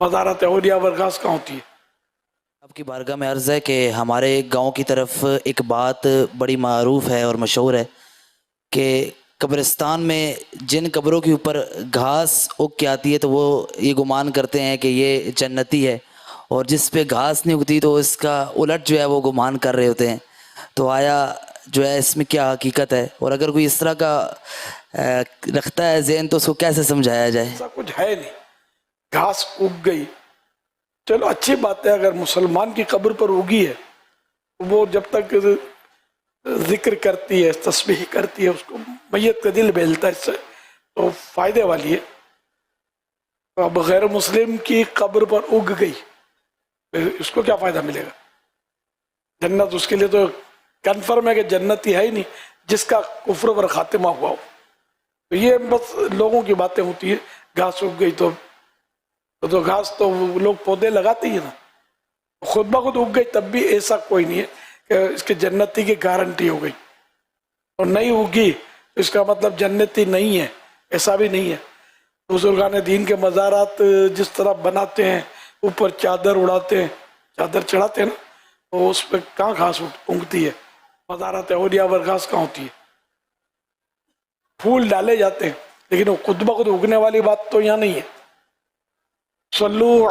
مزارات اولیاء برگاس کہاں ہوتی ہے؟ آپ کی بارگاہ میں عرض ہے کہ ہمارے گاؤں کی طرف ایک بات بڑی معروف ہے اور مشہور ہے کہ قبرستان میں جن قبروں کے اوپر گھاس اگ کے آتی ہے تو وہ یہ گمان کرتے ہیں کہ یہ جنتی ہے، اور جس پہ گھاس نہیں اگتی تو اس کا الٹ جو ہے وہ گمان کر رہے ہوتے ہیں. تو آیا جو ہے اس میں کیا حقیقت ہے، اور اگر کوئی اس طرح کا رکھتا ہے ذہن تو اس کو کیسے سمجھایا جائے؟ ایسا کچھ ہے نہیں. گھاس اگ گئی، چلو اچھی بات ہے. اگر مسلمان کی قبر پر اگی ہے وہ جب تک ذکر کرتی ہے، تسبیح کرتی ہے، اس کو میت کا دل بہلتا ہے، اس سے تو فائدے والی ہے. اب غیر مسلم کی قبر پر اگ گئی، اس کو کیا فائدہ ملے گا؟ جنت اس کے لیے تو کنفرم ہے کہ جنتی ہے ہی نہیں جس کا کفر پر خاتمہ ہوا ہو. تو یہ بس لوگوں کی باتیں ہوتی ہیں. گھاس اگ گئی تو گھاس تو لوگ پودے لگاتے ہی نا، خود بخود اگ گئی تب بھی ایسا کوئی نہیں ہے کہ اس کے جنتی کی گارنٹی ہو گئی. اور نہیں اگی تو اس کا مطلب جنتی نہیں ہے، ایسا بھی نہیں ہے. بزرگان دین کے مزارات جس طرح بناتے ہیں، اوپر چادر اڑاتے ہیں، چادر چڑھاتے ہیں نا، تو اس پہ کہاں گھاس اگتی ہے؟ مزارات اولیاء پر گھاس کہاں ہوتی ہے؟ پھول ڈالے جاتے ہیں لیکن وہ خود بخود اگنے والی بات تو یہاں نہیں ہے. صلو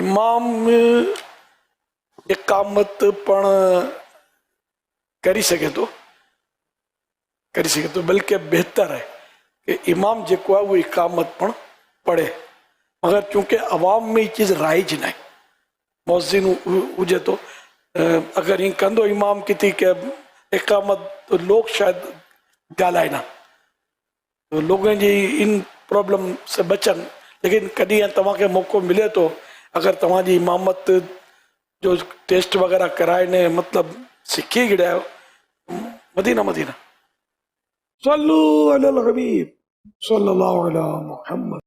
امام اقامت پڑھ کری سکے تو بلکہ بہتر ہے کہ امام جیکو ہے وہ اقامت پڑھے. مگر چونکہ عوام میں یہ چیز رائج نہ ہے، مؤذن ہوجے تو اگر یہ کندو امام کی تھی کہ اقامت تو لوگ شاید گالائے نہ، تو لوگوں جی ان پرابلم سے بچن. لیکن کدی تمہاں کے موقع ملے تو اگر تمہاں جی امامت جو ٹیسٹ وغیرہ کرائے نے مطلب سکھی گڑا مدینہ. صلو علی الحبیب صلی اللہ علیہ محمد.